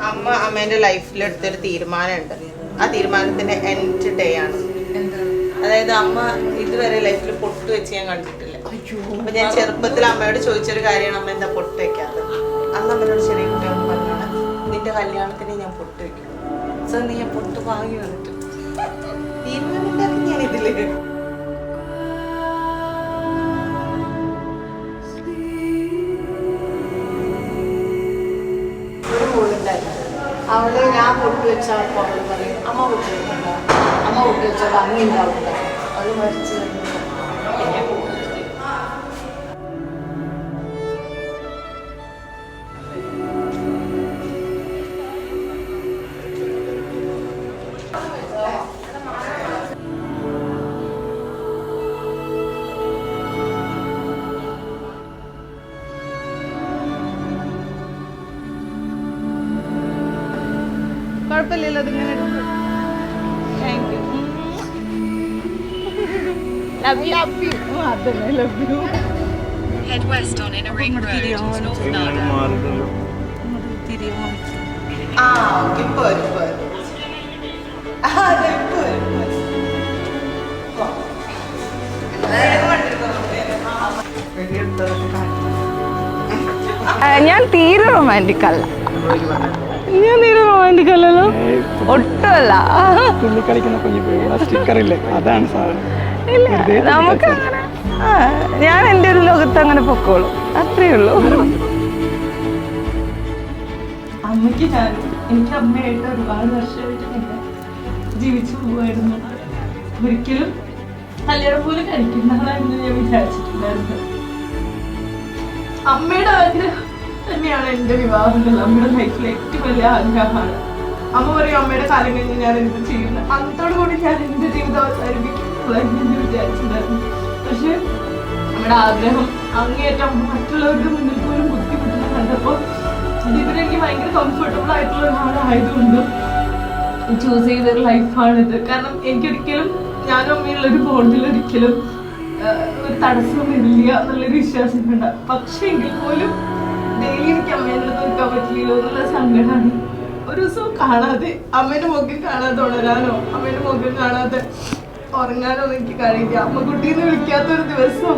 അമ്മ അമ്മേന്റെ ലൈഫിൽ എടുത്തൊരു തീരുമാനമുണ്ട്. ആ തീരുമാനത്തിന്റെ എൻഡ് ഡേ ആണ്. അതായത് അമ്മ ഇതുവരെ ലൈഫിൽ പൊട്ട് വെച്ച് ഞാൻ കണ്ടിട്ടില്ല. അപ്പൊ ഞാൻ ചെറുപ്പത്തിൽ അമ്മയോട് ചോദിച്ചൊരു കാര്യമാണ്, അമ്മ എന്താ പൊട്ട് വെക്കാതെ. അന്ന് അമ്മയോട് ചെറിയ കുട്ടിയോട് പറഞ്ഞാണ്, നിന്റെ കല്യാണത്തിന് ഞാൻ പൊട്ട് വെക്കും. സോ നീ ഞാൻ പൊട്ട് വാങ്ങി വന്നിട്ട് തീരുമാനം ഞാൻ ഇതില് അവള് ഞാൻ പൊട്ട് വെച്ചപ്പോൾ അവള് പറയും അമ്മ പൊട്ട് വെക്കണ്ട, അമ്മ പൊട്ട് വെച്ചാൽ ഭംഗി ഉണ്ടാവില്ല. അവള് മരിച്ചു കുഴപ്പമില്ലല്ലോ അതിങ്ങനെ. Thank you. Love you. Love you. അതന്നെ love you. Head west on Inner Ring Road to North Nada. ആ ഓക്കെ ഇപ്പൊ വരും ഞാൻ തീരെ റൊമാൻറ്റിക് അല്ല. ഞാൻ തീരെ റൊമാൻറ്റിക് അല്ലല്ലോ, ഒട്ടുമല്ല. അതാണ് സാധനം. ഇല്ല, നമുക്ക് അങ്ങനെ ഞാൻ എൻ്റെ ഒരു ലോകത്ത് അങ്ങനെ പൊക്കോളൂ, അത്രേ ഉള്ളൂ. അമ്മയ്ക്ക് എനിക്ക് അമ്മയായിട്ട് ഒരുപാട് വർഷമായിട്ട് ഞാൻ ജീവിച്ചു പോവായിരുന്നു. ഒരിക്കലും കല്യാണം പോലും കഴിക്കുന്നതാണെന്ന് ഞാൻ വിചാരിച്ചിട്ടുണ്ടായിരുന്നു. അമ്മയുടെ ആഗ്രഹം തന്നെയാണ് എൻ്റെ വിവാഹം. അമ്മയുടെ ലൈഫിലെ ഏറ്റവും വലിയ ആഗ്രഹമാണ്. അമ്മ പറയും അമ്മയുടെ കാലം കഴിഞ്ഞ് ഞാൻ എന്ത് ചെയ്യുന്നത്, അന്നത്തോടു കൂടി ഞാൻ എൻ്റെ ജീവിതം അവസാനിപ്പിക്കുമെന്ന് വിചാരിച്ചിട്ടുണ്ടായിരുന്നു. പക്ഷെ നമ്മുടെ ആഗ്രഹം അങ്ങേയറ്റം മറ്റുള്ളവരുടെ മുന്നിൽ പോലും ബുദ്ധിമുട്ടുന്ന കണ്ടപ്പോൾ ഇതിനെനിക്ക് ഭയങ്കര കംഫർട്ടബിൾ ആയിട്ടുള്ള ഒരാളായതുകൊണ്ടും ചൂസ് ചെയ്തൊരു ലൈഫാണിത്. കാരണം എനിക്കൊരിക്കലും ഞാനും അമ്മയുള്ളൊരു ബോണ്ടിൽ ഒരിക്കലും ഒരു തടസ്സം വരില്ല എന്നുള്ളൊരു വിശ്വാസം വേണ്ട. പക്ഷെ എങ്കിൽ പോലും ഡെയിലി എനിക്ക് അമ്മേൻ്റെ അടുത്ത് നിൽക്കാൻ പറ്റില്ലല്ലോ എന്നുള്ള സങ്കടമാണ്. ഒരു ദിവസവും കാണാതെ അമ്മേൻ്റെ മുഖം കാണാതെ ഉണരാനോ അമ്മേൻ്റെ മുഖം കാണാതെ ഉറങ്ങാനോ എനിക്ക് കഴിയില്ല. അമ്മക്കുട്ടീന്ന് വിളിക്കാത്തൊരു ദിവസം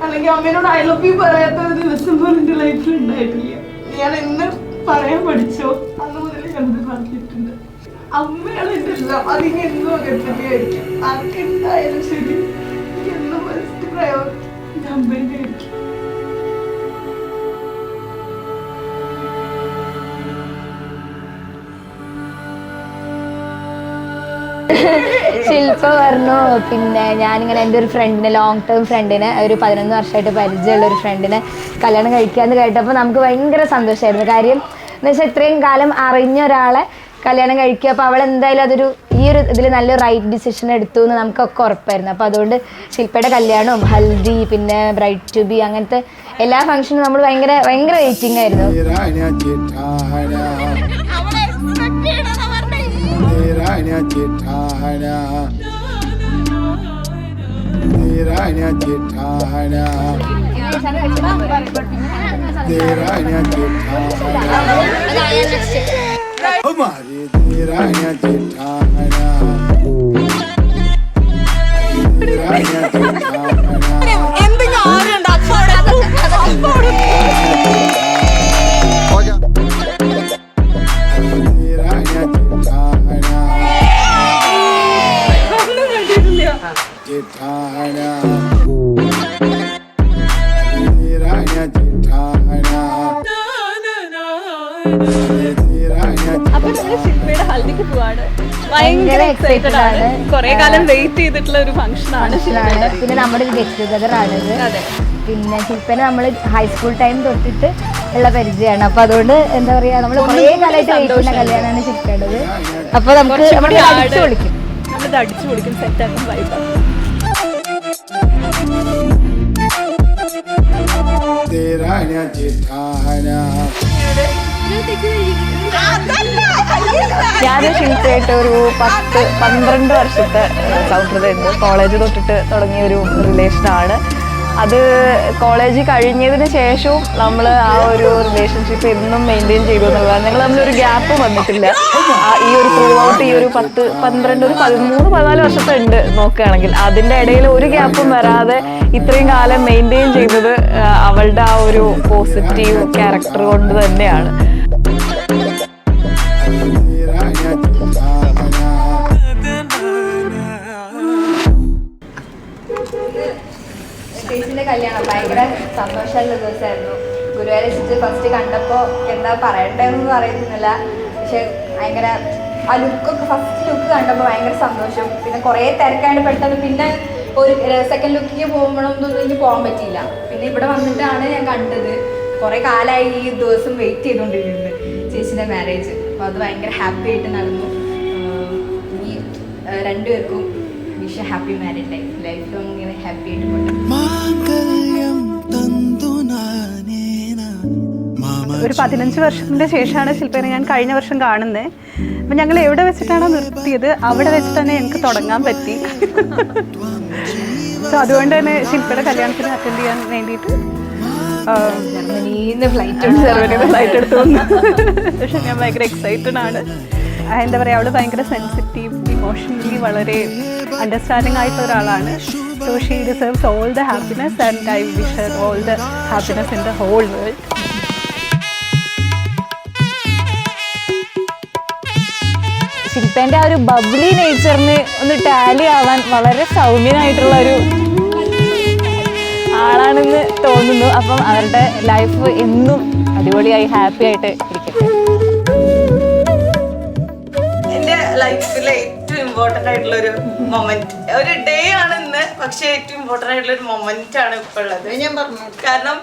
അല്ലെങ്കിൽ അമ്മേനോട് ഐ ലവ് യു പറയാത്തൊരു ദിവസം പോലും എൻ്റെ ലൈഫിൽ ഉണ്ടായിട്ടില്ല. ഞാൻ എന്ന് പറയാൻ പഠിച്ചോ അന്ന് മുതൽ ഞാനത് പറഞ്ഞിട്ടുണ്ട്. അമ്മയാണ് എൻ്റെ എല്ലാം. അതിന് എന്നും അകത്തന്നെയായിരിക്കും. ആർക്ക് എന്തായാലും ശരി, എന്നും ഫസ്റ്റ് പ്രയോറിറ്റി അമ്മേൻ്റെ ആയിരിക്കും. ശില്പ പറഞ്ഞു, പിന്നെ ഞാനിങ്ങനെ എൻ്റെ ഒരു ഫ്രണ്ടിനെ, ലോങ് ടേം ഫ്രണ്ടിനെ, ഒരു 11 വർഷമായിട്ട് പരിചയമുള്ള ഒരു ഫ്രണ്ടിനെ കല്യാണം കഴിക്കാമെന്ന് കേട്ടപ്പോൾ നമുക്ക് ഭയങ്കര സന്തോഷമായിരുന്നു. കാര്യം എന്ന് വെച്ചാൽ ഇത്രയും കാലം അറിഞ്ഞ ഒരാളെ കല്യാണം കഴിക്കുക. അപ്പോൾ അവൾ എന്തായാലും അതൊരു ഈ ഒരു ഇതിൽ നല്ലൊരു റൈറ്റ് ഡിസിഷൻ എടുത്തു എന്ന് നമുക്കൊക്കെ ഉറപ്പായിരുന്നു. അപ്പോൾ അതുകൊണ്ട് ശില്പയുടെ കല്യാണവും ഹൽദി പിന്നെ ബ്രൈഡ് ടു ബി അങ്ങനത്തെ എല്ലാ ഫംഗ്ഷനും നമ്മൾ ഭയങ്കര വെയിറ്റിംഗ് ആയിരുന്നു. അപ്പൊ നമ്മള് ശില്പയുടെ ഹൽദിക്ക് പോവാണ്. ഭയങ്കര എക്സൈറ്റഡ് ആണ്. കുറെ കാലം വെയിറ്റ് ചെയ്തിട്ടുള്ള ഒരു ഫംഗ്ഷൻ ആണ്. പിന്നെ നമ്മുടെ ഒരു ഗെറ്റ് ടുഗദർ ആണിത്. പിന്നെ ശില്പനെ നമ്മൾ ഹൈസ്കൂൾ ടൈം തൊട്ടിട്ട് ഉള്ള പരിചയമാണ്. അപ്പൊ അതുകൊണ്ട് എന്താ പറയാ, നമ്മൾ കുറേ കാലമായിട്ട് വെയിറ്റ് ചെയ്യുന്ന കല്യാണമാണ് ശില്പയുടേത്. അപ്പൊ നമുക്ക് അടിച്ചു പൊളിക്കും, നമ്മളിത് അടിച്ചു പൊളിക്കും, സെറ്റാക്കും വൈബ്. ഞാൻ ശില്പയായിട്ട് ഒരു 10-12 വർഷത്തെ സൗഹൃദമുണ്ട്. കോളേജ് തൊട്ടിട്ട് തുടങ്ങിയ ഒരു റിലേഷനാണ്. അത് കോളേജ് കഴിഞ്ഞതിന് ശേഷവും നമ്മൾ ആ ഒരു റിലേഷൻഷിപ്പ് എന്നും മെയിൻറ്റെയിൻ ചെയ്തു എന്നുള്ളതാണ്. ഞങ്ങൾ തമ്മിലൊരു ഗ്യാപ്പ് വന്നിട്ടില്ല. ഈ ഒരു ത്രൂ ഔട്ട് ഈ ഒരു 10, 12, ഒരു 13, 14 വർഷത്തെ ഉണ്ട് നോക്കുകയാണെങ്കിൽ. അതിൻ്റെ ഇടയിൽ ഒരു ഗ്യാപ്പും വരാതെ ഇത്രയും കാലം മെയിൻറ്റെയിൻ ചെയ്തത് അവളുടെ ആ ഒരു പോസിറ്റീവ് ക്യാരക്ടർ കൊണ്ട് തന്നെയാണ്. ചേച്ചിന്റെ കല്യാണം ഭയങ്കര സന്തോഷമുള്ള ദിവസമായിരുന്നു. ഗുരുവായൂർ വെച്ചിട്ട് ഫസ്റ്റ് കണ്ടപ്പോൾ എന്താ പറയണ്ടതെന്നൊന്നും അറിയുന്നില്ല. പക്ഷെ ഭയങ്കര ആ ലുക്കൊക്കെ ഫസ്റ്റ് ലുക്ക് കണ്ടപ്പോൾ ഭയങ്കര സന്തോഷം. പിന്നെ കുറേ തിരക്കായിട്ട് പെട്ടെന്ന് പിന്നെ ഒരു സെക്കൻഡ് ലുക്കിലേക്ക് പോകുമ്പോഴൊന്നും എനിക്ക് പോകാൻ പറ്റിയില്ല. പിന്നെ ഇവിടെ വന്നിട്ടാണ് ഞാൻ കണ്ടത്. കുറേ കാലമായി ഈ ദിവസം വെയിറ്റ് ചെയ്തുകൊണ്ടിരുന്നത് ചേച്ചിൻ്റെ മാരേജ്. അപ്പോൾ അത് ഭയങ്കര ഹാപ്പി ആയിട്ട് നടന്നു. ഈ രണ്ടുപേർക്കും wish happy married life. Life long ഇങ്ങനെ ഹാപ്പി ആയിട്ട് പോട്ടെ. ഒരു 15 വർഷത്തിന് ശേഷമാണ് ശില്പേനെ ഞാൻ കഴിഞ്ഞ വർഷം കാണുന്നത്. അപ്പം ഞങ്ങൾ എവിടെ വെച്ചിട്ടാണോ നിർത്തിയത് അവിടെ വെച്ചിട്ട് തന്നെ എനിക്ക് തുടങ്ങാൻ പറ്റി. സോ അതുകൊണ്ട് തന്നെ ശില്പയുടെ കല്യാണത്തിന് അറ്റൻഡ് ചെയ്യാൻ വേണ്ടിയിട്ട് ജർമ്മനിന്ന് ഫ്ലൈറ്റ് എടുത്തു വന്നു. പക്ഷെ ഞാൻ ഭയങ്കര എക്സൈറ്റഡ് ആണ്. എന്താ പറയുക, അവൾ ഭയങ്കര സെൻസിറ്റീവ്, ഇമോഷണലി വളരെ അണ്ടർസ്റ്റാൻഡിങ് ആയിട്ടുള്ള ഒരാളാണ്. So she deserves all the happiness and I wish her all the happiness in the whole world. ശില്പേൻ്റെ ആ ഒരു ബബ്ലി നേച്ചറിന് ഒന്ന് ടാലി ആവാൻ വളരെ സൗമ്യനായിട്ടുള്ള ഒരു ആളാണെന്ന് തോന്നുന്നു. അപ്പം അവരുടെ ലൈഫ് എന്നും അടിപൊളിയായി ഹാപ്പി ആയിട്ട് ഇരിക്കട്ടെ. എന്റെ ലൈഫിലെ ഏറ്റവും ഇമ്പോർട്ടൻ്റ് ആയിട്ടുള്ള ഒരു മൊമെന്റ്, ഒരു ഡേ ആണ് ഇന്ന്, പക്ഷെ ഏറ്റവും ഇമ്പോർട്ടൻ്റ് ആയിട്ടുള്ള ഒരു മൊമെന്റ് ആണ് ഇപ്പൊ ഉള്ളത്. ഞാൻ പറഞ്ഞു, കാരണം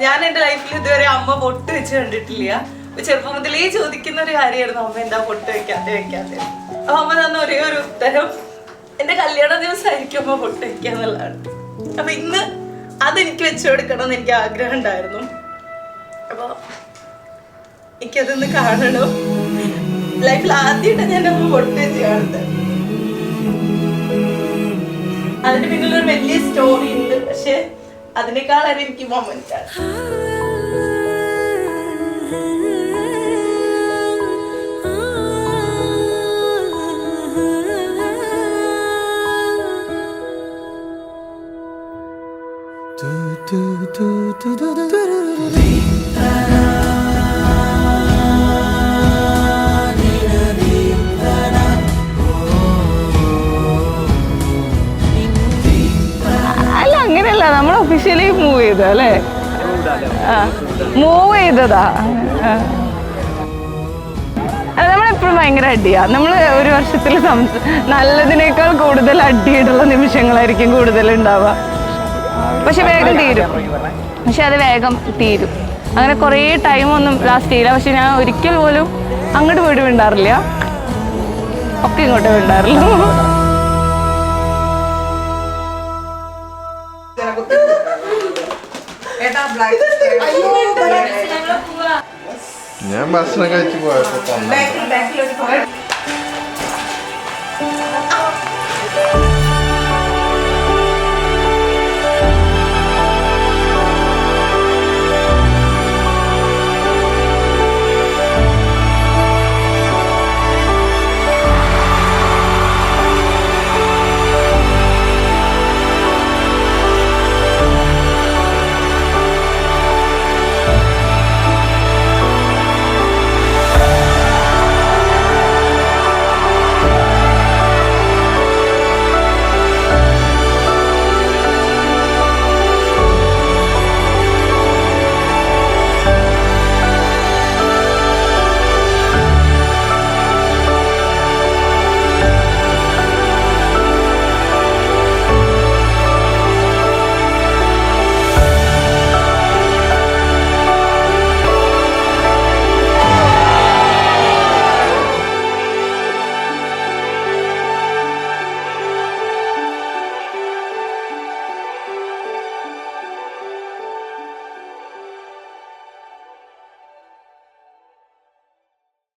ഞാൻ എന്റെ ലൈഫിൽ ഇതുവരെ അമ്മ പൊട്ട് വെച്ച് കണ്ടിട്ടില്ല. ചെറുപ്പം മുതലേ ചോദിക്കുന്ന ഒരു കാര്യമായിരുന്നു, അമ്മ എന്താ പൊട്ട് വെക്കാതെ. അപ്പൊ അമ്മ തന്ന ഒരേ ഒരു ഉത്തരം, എന്റെ കല്യാണ ദിവസമായിരിക്കും അമ്മ പൊട്ട് വെക്കുക എന്നുള്ളതാണ്. അപ്പൊ ഇന്ന് അതെനിക്ക് വെച്ചു കൊടുക്കണം എന്ന് എനിക്ക് ആഗ്രഹം ഉണ്ടായിരുന്നു. അപ്പൊ എനിക്കതൊന്ന് കാണണം. ലൈഫിൽ ആദ്യമായിട്ട് ഞാൻ അമ്മ പൊട്ട് വെച്ച് കാണുന്നത്. അതിന് പിന്നിലൊരു വലിയ സ്റ്റോറി ഉണ്ട്, പക്ഷെ അതിനേക്കാളേറെ എനിക്ക് മൊമെന്റ് ആണ്. അല്ല, അങ്ങനെയല്ല, നമ്മൾ ഒഫീഷ്യലി മൂവ് ചെയ്തു അല്ലേ? മൂവ് ചെയ്തതാ. അല്ല, നമ്മളെപ്പോഴും ഭയങ്കര അടിയാ. നമ്മൾ ഒരു വർഷത്തിൽ നല്ലതിനേക്കാൾ കൂടുതൽ അടിയായിട്ടുള്ള നിമിഷങ്ങളായിരിക്കും കൂടുതൽ ഉണ്ടാവുക. പക്ഷെ വേഗം തീരും. പക്ഷെ അത് വേഗം തീരും. അങ്ങനെ കുറേ ടൈമൊന്നും ലാസ്റ്റ് ചെയ്യില്ല. പക്ഷെ ഞാൻ ഒരിക്കൽ പോലും അങ്ങോട്ട് പോയിട്ട് വിടാറില്ല, ഒക്കെ ഇങ്ങോട്ട് വിടാറില്ല. ഞാൻ ഭക്ഷണം കഴിച്ചു പോയപ്പോ